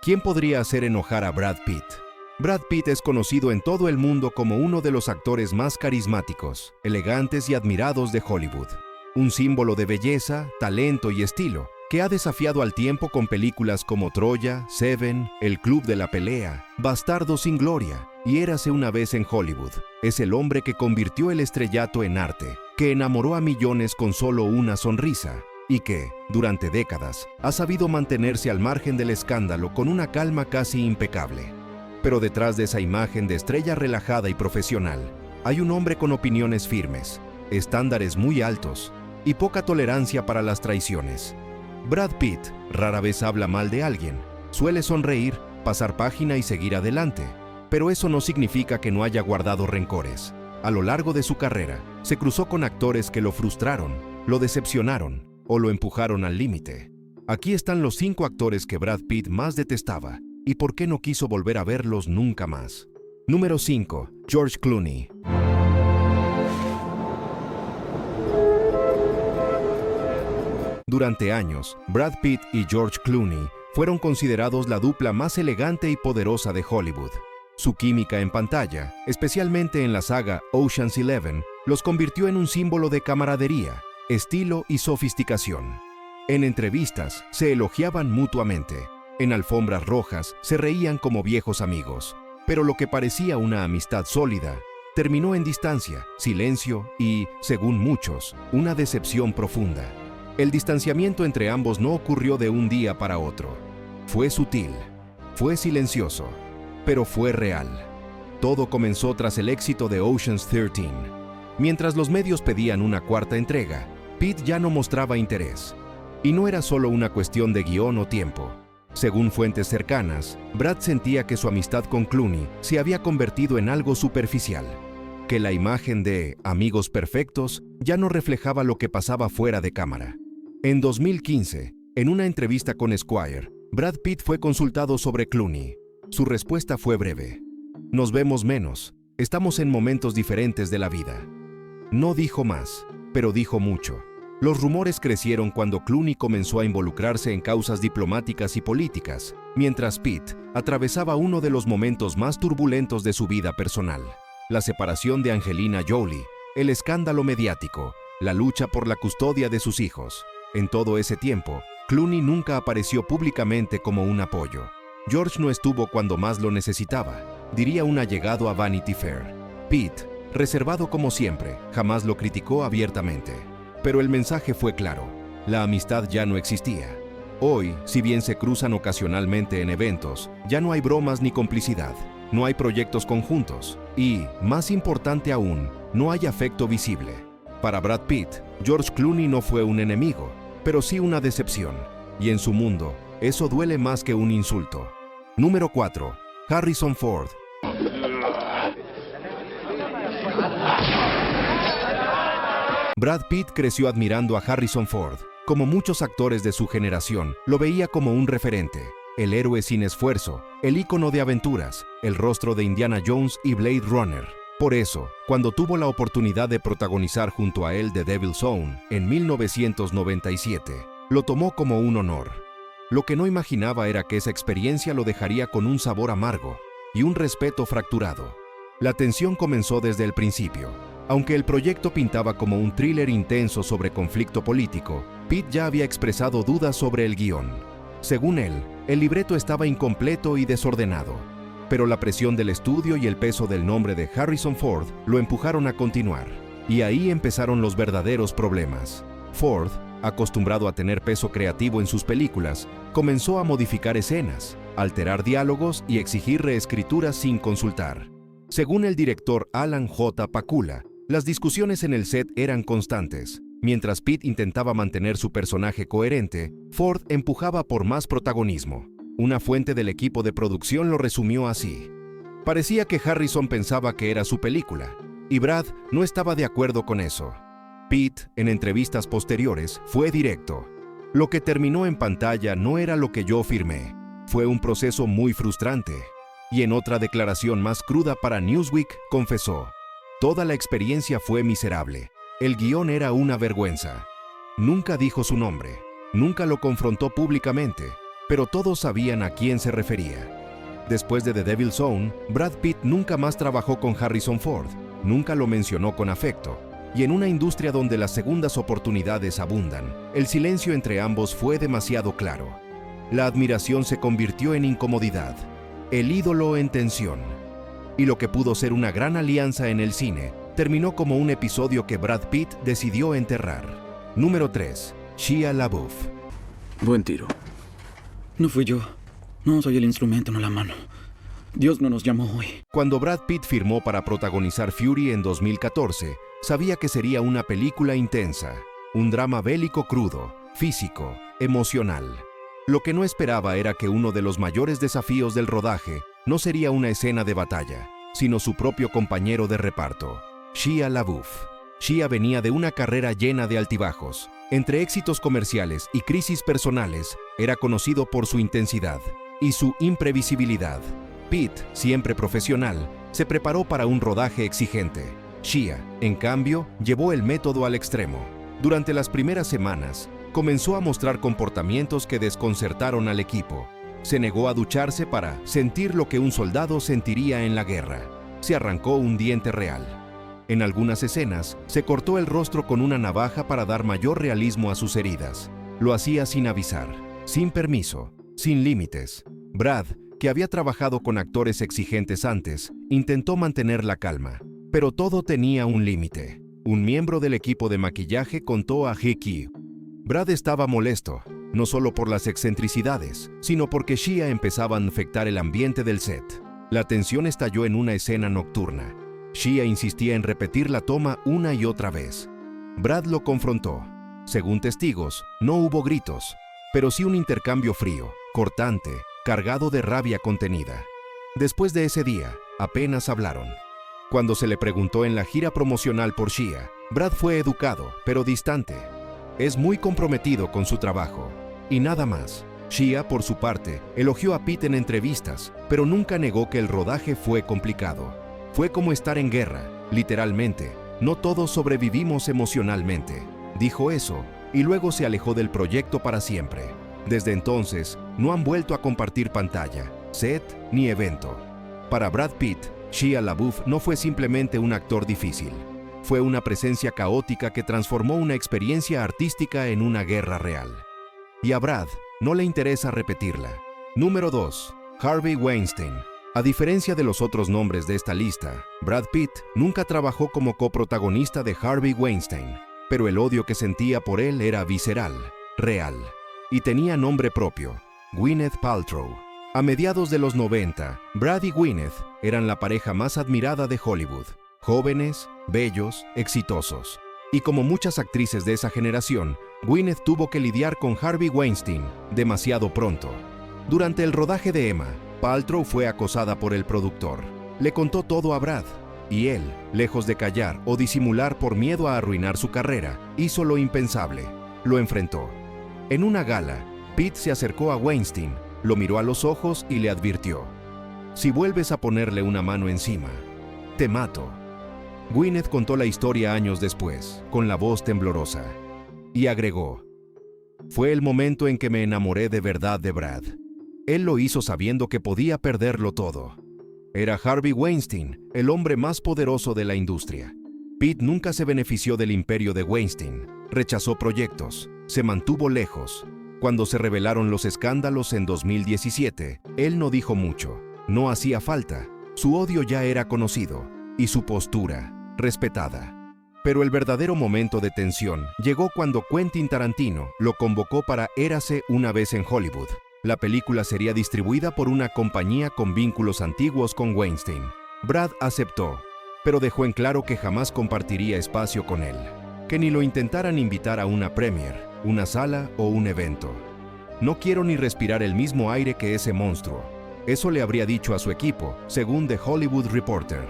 ¿Quién podría hacer enojar a Brad Pitt? Brad Pitt es conocido en todo el mundo como uno de los actores más carismáticos, elegantes y admirados de Hollywood. Un símbolo de belleza, talento y estilo, que ha desafiado al tiempo con películas como Troya, Seven, El Club de la Pelea, Bastardo sin Gloria y Érase una vez en Hollywood. Es el hombre que convirtió el estrellato en arte, que enamoró a millones con solo una sonrisa y que, durante décadas, ha sabido mantenerse al margen del escándalo con una calma casi impecable. Pero detrás de esa imagen de estrella relajada y profesional, hay un hombre con opiniones firmes, estándares muy altos y poca tolerancia para las traiciones. Brad Pitt rara vez habla mal de alguien, suele sonreír, pasar página y seguir adelante, pero eso no significa que no haya guardado rencores. A lo largo de su carrera, se cruzó con actores que lo frustraron, lo decepcionaron o lo empujaron al límite. Aquí están los 5 actores que Brad Pitt más detestaba y por qué no quiso volver a verlos nunca más. Número 5. George Clooney. Durante años, Brad Pitt y George Clooney fueron considerados la dupla más elegante y poderosa de Hollywood. Su química en pantalla, especialmente en la saga Ocean's 11, los convirtió en un símbolo de camaradería, estilo y sofisticación. En entrevistas se elogiaban mutuamente. En alfombras rojas se reían como viejos amigos. Pero lo que parecía una amistad sólida terminó en distancia, silencio y, según muchos, una decepción profunda. El distanciamiento entre ambos no ocurrió de un día para otro. Fue sutil, fue silencioso, pero fue real. Todo comenzó tras el éxito de Ocean's 13. Mientras los medios pedían una cuarta entrega, Pitt ya no mostraba interés. Y no era solo una cuestión de guión o tiempo. Según fuentes cercanas, Brad sentía que su amistad con Clooney se había convertido en algo superficial, que la imagen de amigos perfectos ya no reflejaba lo que pasaba fuera de cámara. En 2015, en una entrevista con Esquire, Brad Pitt fue consultado sobre Clooney. Su respuesta fue breve: "Nos vemos menos, estamos en momentos diferentes de la vida". No dijo más, pero dijo mucho. Los rumores crecieron cuando Clooney comenzó a involucrarse en causas diplomáticas y políticas, mientras Pitt atravesaba uno de los momentos más turbulentos de su vida personal: la separación de Angelina Jolie, el escándalo mediático, la lucha por la custodia de sus hijos. En todo ese tiempo, Clooney nunca apareció públicamente como un apoyo. George no estuvo cuando más lo necesitaba, diría un allegado a Vanity Fair. Pitt, reservado como siempre, jamás lo criticó abiertamente. Pero el mensaje fue claro: la amistad ya no existía. Hoy, si bien se cruzan ocasionalmente en eventos, ya no hay bromas ni complicidad, no hay proyectos conjuntos y, más importante aún, no hay afecto visible. Para Brad Pitt, George Clooney no fue un enemigo, pero sí una decepción, y en su mundo, eso duele más que un insulto. Número 4. Harrison Ford. Brad Pitt creció admirando a Harrison Ford. Como muchos actores de su generación, lo veía como un referente, el héroe sin esfuerzo, el ícono de aventuras, el rostro de Indiana Jones y Blade Runner. Por eso, cuando tuvo la oportunidad de protagonizar junto a él The Devil's Own en 1997, lo tomó como un honor. Lo que no imaginaba era que esa experiencia lo dejaría con un sabor amargo y un respeto fracturado. La tensión comenzó desde el principio. Aunque el proyecto pintaba como un thriller intenso sobre conflicto político, Pitt ya había expresado dudas sobre el guión. Según él, el libreto estaba incompleto y desordenado. Pero la presión del estudio y el peso del nombre de Harrison Ford lo empujaron a continuar. Y ahí empezaron los verdaderos problemas. Ford, acostumbrado a tener peso creativo en sus películas, comenzó a modificar escenas, alterar diálogos y exigir reescrituras sin consultar. Según el director Alan J. Pakula, las discusiones en el set eran constantes. Mientras Pitt intentaba mantener su personaje coherente, Ford empujaba por más protagonismo. Una fuente del equipo de producción lo resumió así: parecía que Harrison pensaba que era su película, y Brad no estaba de acuerdo con eso. Pitt, en entrevistas posteriores, fue directo: lo que terminó en pantalla no era lo que yo firmé. Fue un proceso muy frustrante. Y en otra declaración más cruda para Newsweek, confesó: toda la experiencia fue miserable. El guión era una vergüenza. Nunca dijo su nombre, nunca lo confrontó públicamente, pero todos sabían a quién se refería. Después de The Devil's Own, Brad Pitt nunca más trabajó con Harrison Ford, nunca lo mencionó con afecto, y en una industria donde las segundas oportunidades abundan, el silencio entre ambos fue demasiado claro. La admiración se convirtió en incomodidad, el ídolo en tensión, y lo que pudo ser una gran alianza en el cine, terminó como un episodio que Brad Pitt decidió enterrar. Número 3. Shia LaBeouf. Buen tiro. No fui yo. No soy el instrumento, no la mano. Dios no nos llamó hoy. Cuando Brad Pitt firmó para protagonizar Fury en 2014, sabía que sería una película intensa, un drama bélico crudo, físico, emocional. Lo que no esperaba era que uno de los mayores desafíos del rodaje no sería una escena de batalla, sino su propio compañero de reparto, Shia LaBeouf. Shia venía de una carrera llena de altibajos. Entre éxitos comerciales y crisis personales, era conocido por su intensidad y su imprevisibilidad. Pitt, siempre profesional, se preparó para un rodaje exigente. Shia, en cambio, llevó el método al extremo. Durante las primeras semanas, comenzó a mostrar comportamientos que desconcertaron al equipo. Se negó a ducharse para sentir lo que un soldado sentiría en la guerra. Se arrancó un diente real. En algunas escenas, se cortó el rostro con una navaja para dar mayor realismo a sus heridas. Lo hacía sin avisar, sin permiso, sin límites. Brad, que había trabajado con actores exigentes antes, intentó mantener la calma. Pero todo tenía un límite. Un miembro del equipo de maquillaje contó a Hickey. Brad estaba molesto, no solo por las excentricidades, sino porque Shia empezaba a afectar el ambiente del set. La tensión estalló en una escena nocturna. Shia insistía en repetir la toma una y otra vez. Brad lo confrontó. Según testigos, no hubo gritos, pero sí un intercambio frío, cortante, cargado de rabia contenida. Después de ese día, apenas hablaron. Cuando se le preguntó en la gira promocional por Shia, Brad fue educado, pero distante. Es muy comprometido con su trabajo. Y nada más. Shia, por su parte, elogió a Pitt en entrevistas, pero nunca negó que el rodaje fue complicado. Fue como estar en guerra, literalmente. No todos sobrevivimos emocionalmente. Dijo eso, y luego se alejó del proyecto para siempre. Desde entonces, no han vuelto a compartir pantalla, set ni evento. Para Brad Pitt, Shia LaBeouf no fue simplemente un actor difícil. Fue una presencia caótica que transformó una experiencia artística en una guerra real. Y a Brad no le interesa repetirla. Número 2. Harvey Weinstein. A diferencia de los otros nombres de esta lista, Brad Pitt nunca trabajó como coprotagonista de Harvey Weinstein, pero el odio que sentía por él era visceral, real, y tenía nombre propio: Gwyneth Paltrow. A mediados de los 90, Brad y Gwyneth eran la pareja más admirada de Hollywood, jóvenes, bellos, exitosos. Y como muchas actrices de esa generación, Gwyneth tuvo que lidiar con Harvey Weinstein demasiado pronto. Durante el rodaje de Emma, Paltrow fue acosada por el productor. Le contó todo a Brad, y él, lejos de callar o disimular por miedo a arruinar su carrera, hizo lo impensable. Lo enfrentó. En una gala, Pitt se acercó a Weinstein, lo miró a los ojos y le advirtió: «Si vuelves a ponerle una mano encima, te mato». Gwyneth contó la historia años después, con la voz temblorosa, y agregó: «Fue el momento en que me enamoré de verdad de Brad. Él lo hizo sabiendo que podía perderlo todo. Era Harvey Weinstein, el hombre más poderoso de la industria». Pitt nunca se benefició del imperio de Weinstein, rechazó proyectos, se mantuvo lejos. Cuando se revelaron los escándalos en 2017, él no dijo mucho, no hacía falta, su odio ya era conocido, y su postura, respetada. Pero el verdadero momento de tensión llegó cuando Quentin Tarantino lo convocó para Érase una vez en Hollywood. La película sería distribuida por una compañía con vínculos antiguos con Weinstein. Brad aceptó, pero dejó en claro que jamás compartiría espacio con él, que ni lo intentaran invitar a una premiere, una sala o un evento. «No quiero ni respirar el mismo aire que ese monstruo». Eso le habría dicho a su equipo, según The Hollywood Reporter.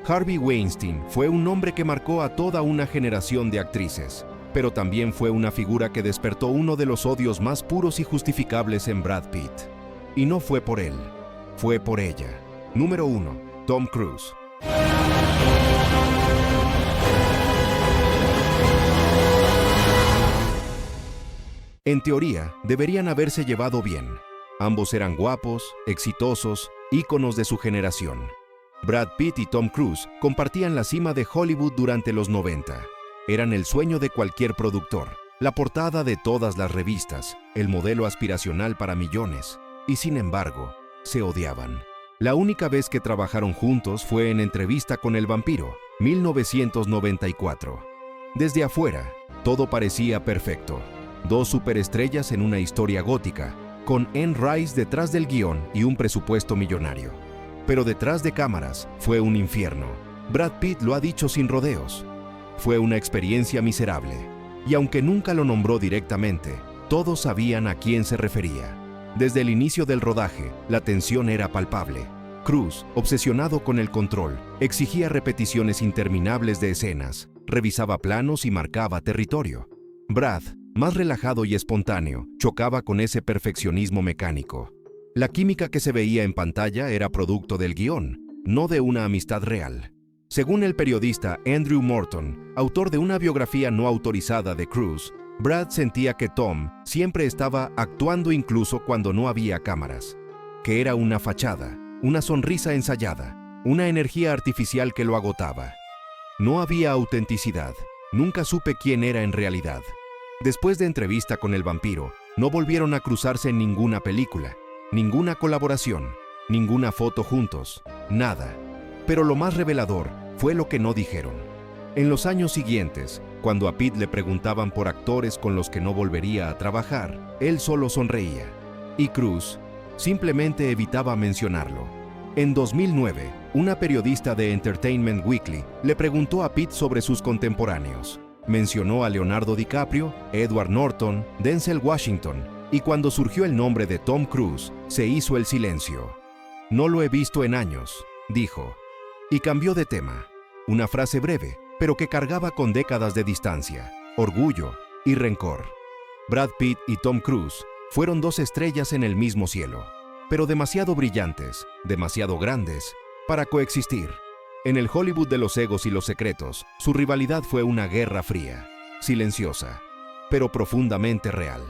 Harvey Weinstein fue un hombre que marcó a toda una generación de actrices, pero también fue una figura que despertó uno de los odios más puros y justificables en Brad Pitt. Y no fue por él, fue por ella. Número 1. Tom Cruise. En teoría, deberían haberse llevado bien. Ambos eran guapos, exitosos, íconos de su generación. Brad Pitt y Tom Cruise compartían la cima de Hollywood durante los 90. Eran el sueño de cualquier productor, la portada de todas las revistas, el modelo aspiracional para millones. Y sin embargo, se odiaban. La única vez que trabajaron juntos fue en Entrevista con el vampiro, 1994. Desde afuera, todo parecía perfecto. Dos superestrellas en una historia gótica, con Anne Rice detrás del guión y un presupuesto millonario. Pero detrás de cámaras fue un infierno. Brad Pitt lo ha dicho sin rodeos. Fue una experiencia miserable. Y aunque nunca lo nombró directamente, todos sabían a quién se refería. Desde el inicio del rodaje, la tensión era palpable. Cruise, obsesionado con el control, exigía repeticiones interminables de escenas, revisaba planos y marcaba territorio. Brad, más relajado y espontáneo, chocaba con ese perfeccionismo mecánico. La química que se veía en pantalla era producto del guión, no de una amistad real. Según el periodista Andrew Morton, autor de una biografía no autorizada de Cruise, Brad sentía que Tom siempre estaba actuando incluso cuando no había cámaras, que era una fachada, una sonrisa ensayada, una energía artificial que lo agotaba. No había autenticidad, nunca supe quién era en realidad. Después de Entrevista con el vampiro, no volvieron a cruzarse en ninguna película, ninguna colaboración, ninguna foto juntos, nada. Pero lo más revelador fue lo que no dijeron. En los años siguientes, cuando a Pitt le preguntaban por actores con los que no volvería a trabajar, él solo sonreía. Y Cruise simplemente evitaba mencionarlo. En 2009, una periodista de Entertainment Weekly le preguntó a Pitt sobre sus contemporáneos. Mencionó a Leonardo DiCaprio, Edward Norton, Denzel Washington, y cuando surgió el nombre de Tom Cruise, se hizo el silencio. No lo he visto en años, dijo. Y cambió de tema. Una frase breve, pero que cargaba con décadas de distancia, orgullo y rencor. Brad Pitt y Tom Cruise fueron dos estrellas en el mismo cielo, pero demasiado brillantes, demasiado grandes, para coexistir. En el Hollywood de los egos y los secretos, su rivalidad fue una guerra fría, silenciosa, pero profundamente real.